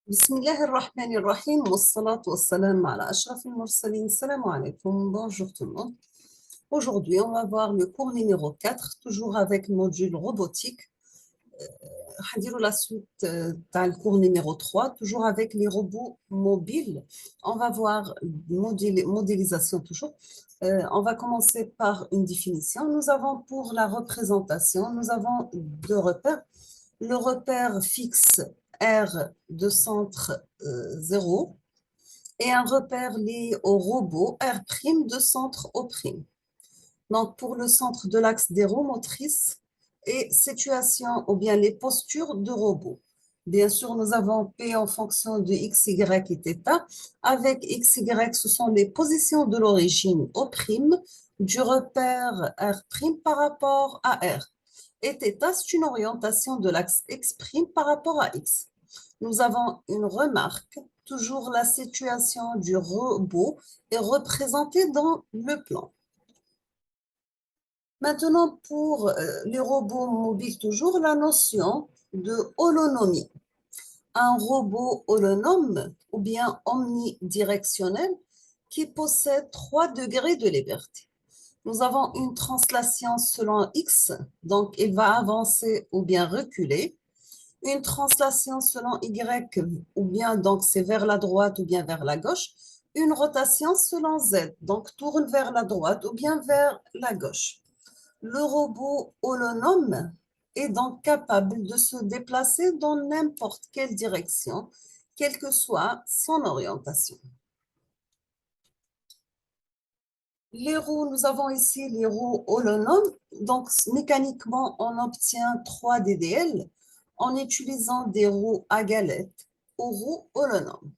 بسم الله الرحمن الرحيم والصلاة والسلام على أشرف المرسلين. Salam alaikum, bonjour tout le monde. Aujourd'hui, on va voir le cours numéro 4, toujours avec module robotique. هنديروا la suite dans le cours numéro 3, toujours avec les robots mobiles. On va voir modélisation toujours. On va commencer par une définition. Nous avons pour la représentation, nous avons deux repères. Le repère fixe R de centre 0 et un repère lié au robot R' de centre au'. Donc, pour le centre de l'axe des roues motrices et situation ou bien les postures de robot. Bien sûr, nous avons P en fonction de X, Y et θ. Avec X, Y, ce sont les positions de l'origine au' du repère R' par rapport à R. Et θ, c'est une orientation de l'axe X' par rapport à X. Nous avons une remarque. Toujours la situation du robot est représentée dans le plan. Maintenant, pour les robots mobiles, toujours la notion de holonomie. Un robot holonome ou bien omnidirectionnel qui possède 3 degrés de liberté. Nous avons une translation selon X, donc il va avancer ou bien reculer. Une translation selon Y, ou bien donc c'est vers la droite ou bien vers la gauche. Une rotation selon Z, donc tourne vers la droite ou bien vers la gauche. Le robot holonome est donc capable de se déplacer dans n'importe quelle direction, quelle que soit son orientation. Les roues, nous avons ici les roues holonomes. Donc, mécaniquement, on obtient 3 DDL en utilisant des roues à galettes ou roues holonomes.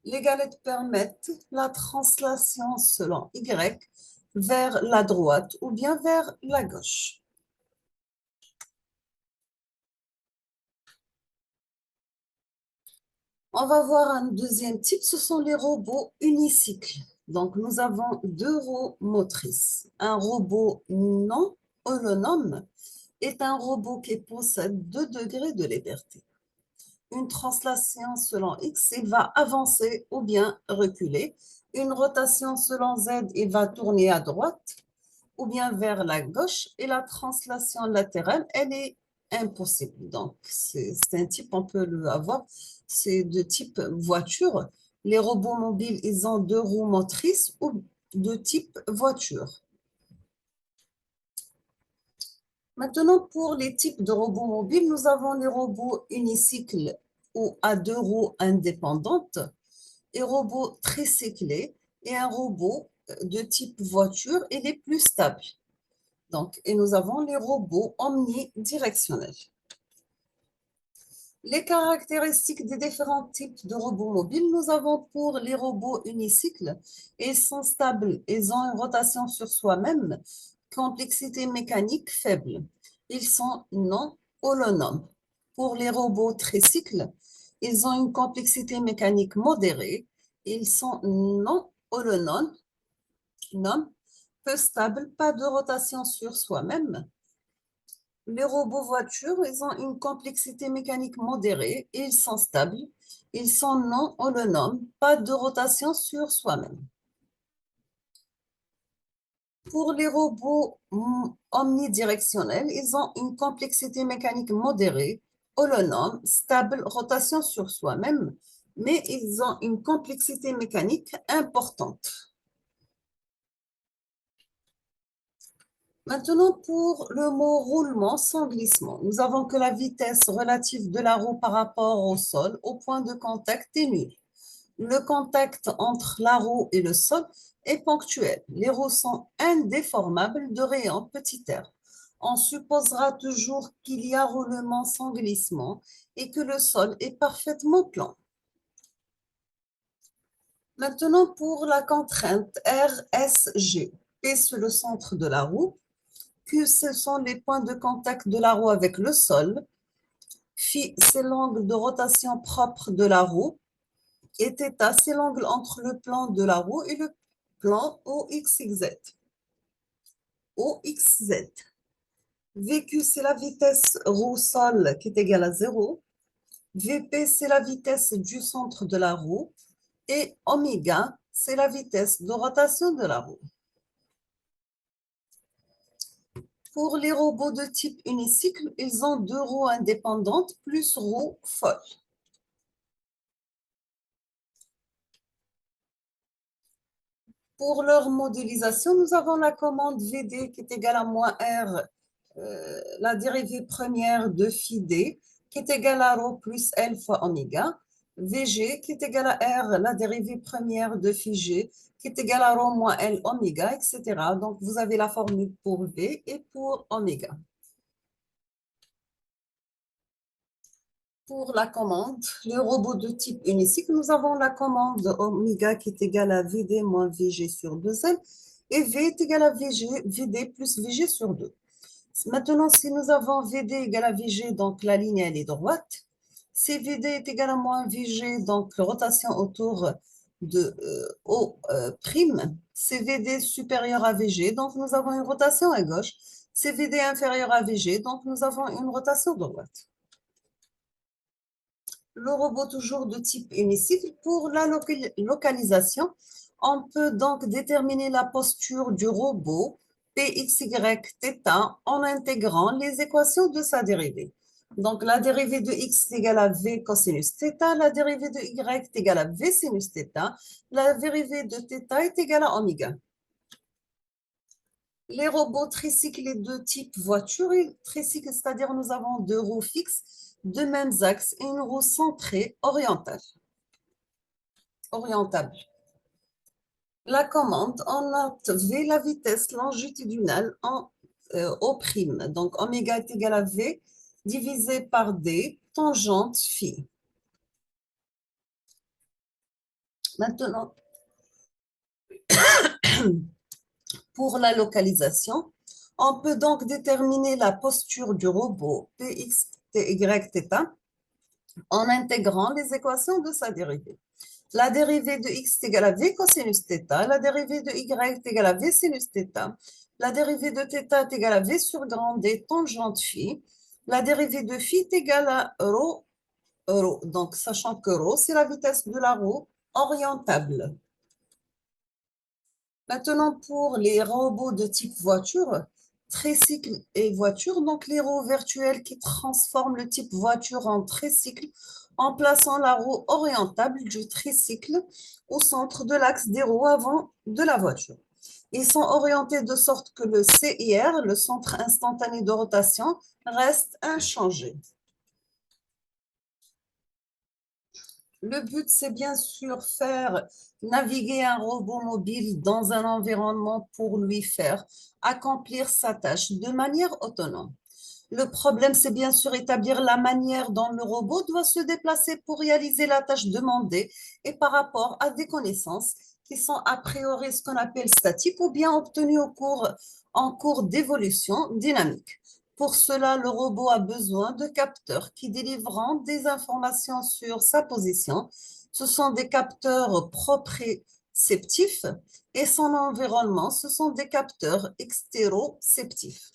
Les galettes permettent la translation selon Y vers la droite ou bien vers la gauche. On va voir un deuxième type, ce sont les robots unicycles. Donc, nous avons 2 roues motrices. Un robot non holonome est un robot qui possède 2 degrés de liberté. Une translation selon X, il va avancer ou bien reculer. Une rotation selon Z, il va tourner à droite ou bien vers la gauche. Et la translation latérale, elle est impossible. Donc, c'est un type, on peut l'avoir, c'est de type voiture. Les robots mobiles, ils ont 2 roues motrices ou de type voiture. Maintenant, pour les types de robots mobiles, nous avons les robots unicycles ou à 2 roues indépendantes, et robots tricyclés et un robot de type voiture et les plus stables. Donc, et nous avons les robots omnidirectionnels. Les caractéristiques des différents types de robots mobiles, nous avons pour les robots unicycles, ils sont stables, ils ont une rotation sur soi-même, complexité mécanique faible. Ils sont non holonomes. Pour les robots tricycles, ils ont une complexité mécanique modérée. Ils sont non holonomes, peu stables, pas de rotation sur soi-même. Les robots voitures, ils ont une complexité mécanique modérée, ils sont stables, ils sont non holonomes, pas de rotation sur soi-même. Pour les robots omnidirectionnels, ils ont une complexité mécanique modérée, holonome, stable, rotation sur soi-même, mais ils ont une complexité mécanique importante. Maintenant, pour le mot roulement sans glissement, nous avons que la vitesse relative de la roue par rapport au sol au point de contact est nulle. Le contact entre la roue et le sol est ponctuel. Les roues sont indéformables de rayon petit r. On supposera toujours qu'il y a roulement sans glissement et que le sol est parfaitement plan. Maintenant, pour la contrainte RSG, P sur le centre de la roue, Q, ce sont les points de contact de la roue avec le sol. Phi, c'est l'angle de rotation propre de la roue. Et θ, c'est l'angle entre le plan de la roue et le plan OXZ. OXZ. VQ, c'est la vitesse roue-sol qui est égale à 0. VP, c'est la vitesse du centre de la roue. Et oméga, c'est la vitesse de rotation de la roue. Pour les robots de type unicycle, ils ont deux roues indépendantes plus roues folles. Pour leur modélisation, nous avons la commande VD qui est égale à moins R, la dérivée première de phi d, qui est égale à ρ plus L fois oméga. VG qui est égale à R, la dérivée première de phi g, qui est égale à ρ moins L oméga, etc. Donc, vous avez la formule pour V et pour oméga. Pour la commande, le robot de type unicycle, nous avons la commande oméga qui est égale à VD moins VG sur 2L et V est égal à VD plus VG sur 2. Maintenant, si nous avons VD égale à VG, donc la ligne elle est droite. Si VD est égal à moins VG, donc rotation autour de O', c'est VD supérieur à VG, donc nous avons une rotation à gauche. C'est VD inférieur à VG, donc nous avons une rotation droite. Le robot toujours de type hémicycle. Pour la localisation, on peut donc déterminer la posture du robot Pxy θ en intégrant les équations de sa dérivée. Donc, la dérivée de x est égale à v cosinus θ, la dérivée de y est égale à v sinus θ, la dérivée de θ est égale à oméga. Les robots tricycles de type voiture, tricycle, c'est-à-dire nous avons deux roues fixes, deux mêmes axes et une roue centrée orientable. La commande, on note V la vitesse longitudinale en O'. Donc, oméga est égal à V divisé par D, tangente phi. Maintenant, pour la localisation, on peut donc déterminer la posture du robot Px, y, θ en intégrant les équations de sa dérivée. La dérivée de x est égale à v cosinus θ, la dérivée de y est égale à v sinus θ, la dérivée de θ est égale à v sur grand D tangente phi, la dérivée de phi est égale à ρ. Donc, sachant que ρ, c'est la vitesse de la roue orientable. Maintenant, pour les robots de type voiture, tricycle et voiture, donc les roues virtuelles qui transforment le type voiture en tricycle en plaçant la roue orientable du tricycle au centre de l'axe des roues avant de la voiture. Ils sont orientés de sorte que le CIR, le centre instantané de rotation, reste inchangé. Le but, c'est bien sûr faire naviguer un robot mobile dans un environnement pour lui faire accomplir sa tâche de manière autonome. Le problème, c'est bien sûr établir la manière dont le robot doit se déplacer pour réaliser la tâche demandée et par rapport à des connaissances qui sont a priori ce qu'on appelle statiques ou bien obtenues en cours d'évolution dynamique. Pour cela, le robot a besoin de capteurs qui délivreront des informations sur sa position. Ce sont des capteurs proprioceptifs et son environnement, ce sont des capteurs extéroceptifs.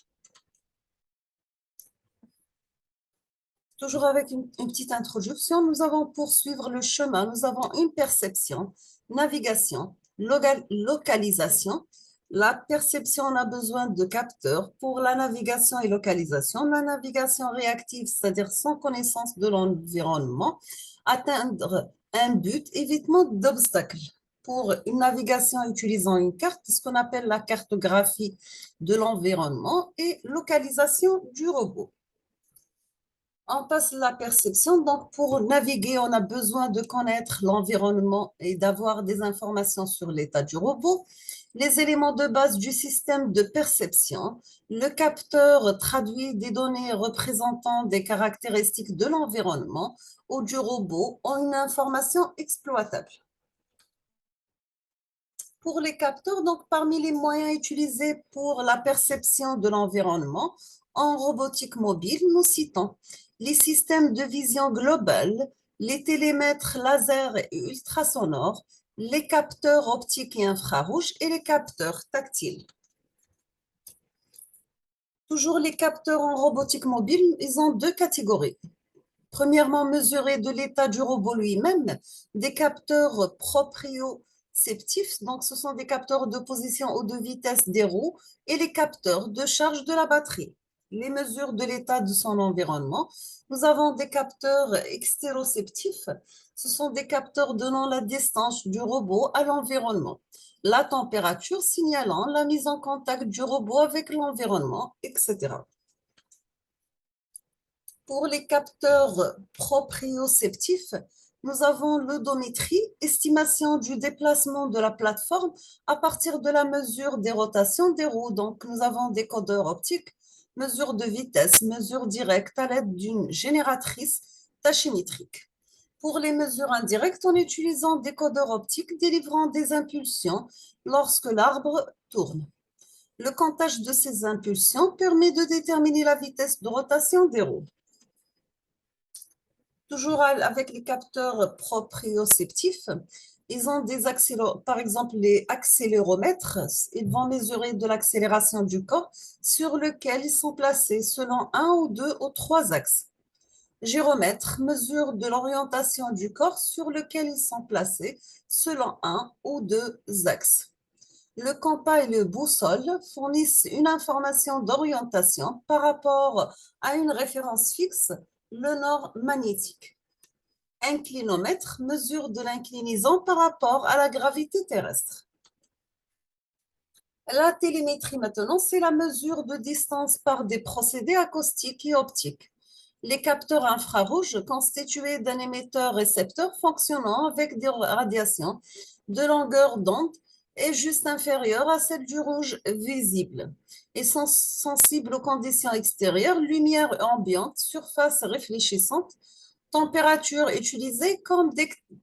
Toujours avec une petite introduction, nous allons poursuivre le chemin. Nous avons une perception, navigation, localisation. La perception, on a besoin de capteurs pour la navigation et localisation. La navigation réactive, c'est-à-dire sans connaissance de l'environnement, atteindre un but, évitement d'obstacles. Pour une navigation utilisant une carte, ce qu'on appelle la cartographie de l'environnement et localisation du robot. On passe la perception. Donc, pour naviguer, on a besoin de connaître l'environnement et d'avoir des informations sur l'état du robot. Les éléments de base du système de perception. Le capteur traduit des données représentant des caractéristiques de l'environnement ou du robot en une information exploitable. Pour les capteurs, donc parmi les moyens utilisés pour la perception de l'environnement en robotique mobile, nous citons les systèmes de vision globale, les télémètres laser et ultrasonores, les capteurs optiques et infrarouges et les capteurs tactiles. Toujours les capteurs en robotique mobile, ils ont deux catégories. Premièrement, mesurer de l'état du robot lui-même, des capteurs proprioceptifs, donc ce sont des capteurs de position ou de vitesse des roues, et les capteurs de charge de la batterie. Les mesures de l'état de son environnement. Nous avons des capteurs extéroceptifs, ce sont des capteurs donnant la distance du robot à l'environnement, la température signalant la mise en contact du robot avec l'environnement, etc. Pour les capteurs proprioceptifs, nous avons l'odométrie, estimation du déplacement de la plateforme à partir de la mesure des rotations des roues. Donc, nous avons des codeurs optiques, mesure de vitesse, mesure directe à l'aide d'une génératrice tachymétrique. Pour les mesures indirectes, en utilisant des codeurs optiques délivrant des impulsions lorsque l'arbre tourne. Le comptage de ces impulsions permet de déterminer la vitesse de rotation des roues. Toujours avec les capteurs proprioceptifs, ils ont par exemple les accéléromètres, ils vont mesurer de l'accélération du corps sur lequel ils sont placés selon un ou deux ou trois axes. Gyromètre mesure de l'orientation du corps sur lequel ils sont placés selon un ou deux axes. Le compas et le boussole fournissent une information d'orientation par rapport à une référence fixe, le nord magnétique. Inclinomètre mesure de l'inclinaison par rapport à la gravité terrestre. La télémétrie maintenant, c'est la mesure de distance par des procédés acoustiques et optiques. Les capteurs infrarouges constitués d'un émetteur-récepteur fonctionnant avec des radiations de longueur d'onde est juste inférieure à celle du rouge visible et sont sensibles aux conditions extérieures, lumière ambiante, surface réfléchissante, température utilisée comme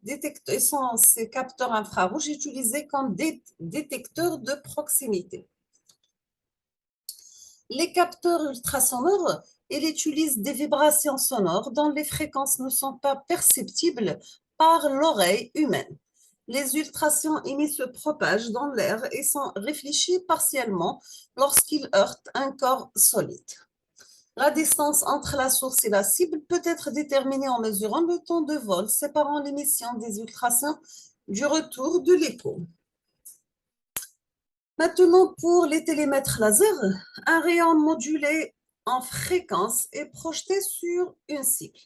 détecteur, sont ces capteurs infrarouges utilisés comme détecteurs de proximité. Les capteurs ultrasonores, ils utilisent des vibrations sonores dont les fréquences ne sont pas perceptibles par l'oreille humaine. Les ultrasons émis se propagent dans l'air et sont réfléchis partiellement lorsqu'ils heurtent un corps solide. La distance entre la source et la cible peut être déterminée en mesurant le temps de vol séparant l'émission des ultrasons du retour de l'écho. Maintenant, pour les télémètres laser, un rayon modulé en fréquence est projeté sur une cible.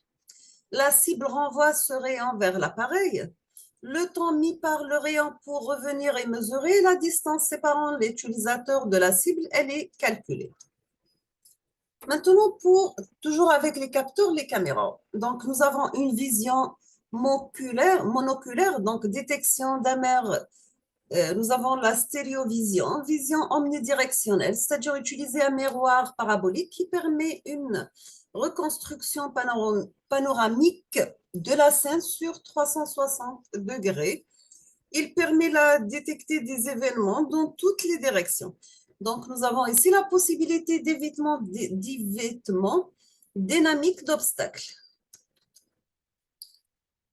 La cible renvoie ce rayon vers l'appareil. Le temps mis par le rayon pour revenir et mesurer la distance séparant l'utilisateur de la cible, elle est calculée. Maintenant, toujours avec les capteurs, les caméras. Donc, nous avons une vision monoculaire, donc détection d'amer. Nous avons la stéréovision, vision omnidirectionnelle, c'est-à-dire utiliser un miroir parabolique qui permet une reconstruction panoramique de la scène sur 360 degrés. Il permet de détecter des événements dans toutes les directions. Donc, nous avons ici la possibilité d'évitement dynamique d'obstacles.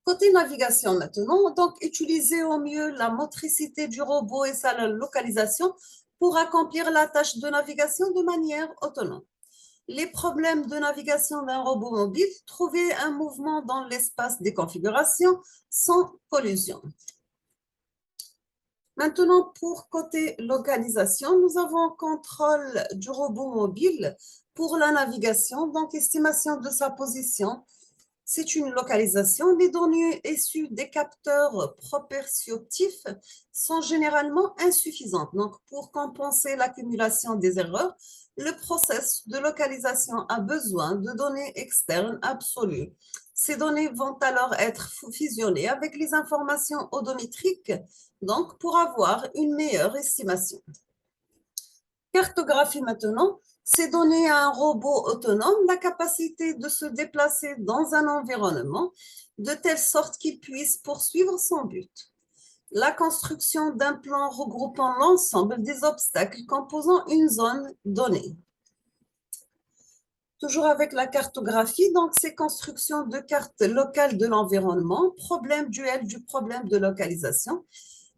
Côté navigation maintenant, donc utiliser au mieux la motricité du robot et sa localisation pour accomplir la tâche de navigation de manière autonome. Les problèmes de navigation d'un robot mobile, trouver un mouvement dans l'espace des configurations sans collision. Maintenant, pour côté localisation, nous avons contrôle du robot mobile pour la navigation, donc estimation de sa position. C'est une localisation. Les données issues des capteurs proprioceptifs sont généralement insuffisantes. Donc, pour compenser l'accumulation des erreurs, le processus de localisation a besoin de données externes absolues. Ces données vont alors être fusionnées avec les informations odométriques, donc pour avoir une meilleure estimation. Cartographie maintenant, c'est donner à un robot autonome la capacité de se déplacer dans un environnement de telle sorte qu'il puisse poursuivre son but. La construction d'un plan regroupant l'ensemble des obstacles composant une zone donnée. Toujours avec la cartographie, donc c'est construction de cartes locales de l'environnement, problème duel du problème de localisation.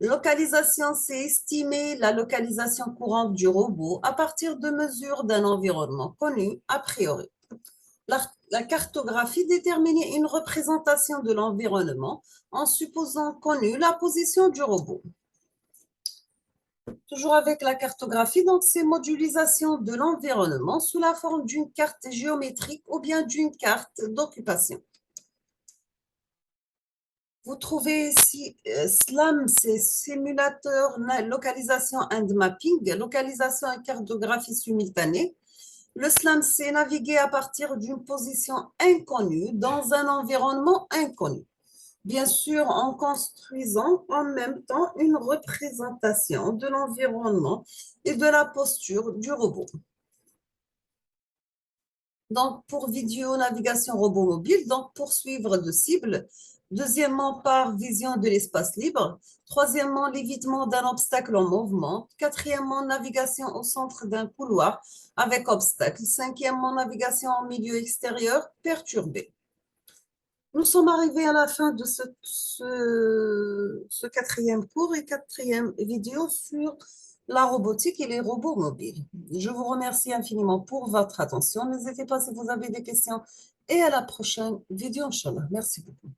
Localisation, c'est estimer la localisation courante du robot à partir de mesures d'un environnement connu a priori. La cartographie déterminait une représentation de l'environnement en supposant connue la position du robot. Toujours avec la cartographie, donc c'est modélisation de l'environnement sous la forme d'une carte géométrique ou bien d'une carte d'occupation. Vous trouvez ici SLAM, c'est simulateur localisation and mapping, localisation et cartographie simultanée. Le SLAM, c'est naviguer à partir d'une position inconnue dans un environnement inconnu. Bien sûr, en construisant en même temps une représentation de l'environnement et de la posture du robot. Donc, pour vidéo navigation robot mobile, donc poursuivre de cible. Deuxièmement, par vision de l'espace libre. Troisièmement, l'évitement d'un obstacle en mouvement. Quatrièmement, navigation au centre d'un couloir avec obstacle. Cinquièmement, navigation en milieu extérieur perturbé. Nous sommes arrivés à la fin de ce quatrième cours et quatrième vidéo sur la robotique et les robots mobiles. Je vous remercie infiniment pour votre attention. N'hésitez pas si vous avez des questions et à la prochaine vidéo, Inch'Allah. Merci beaucoup.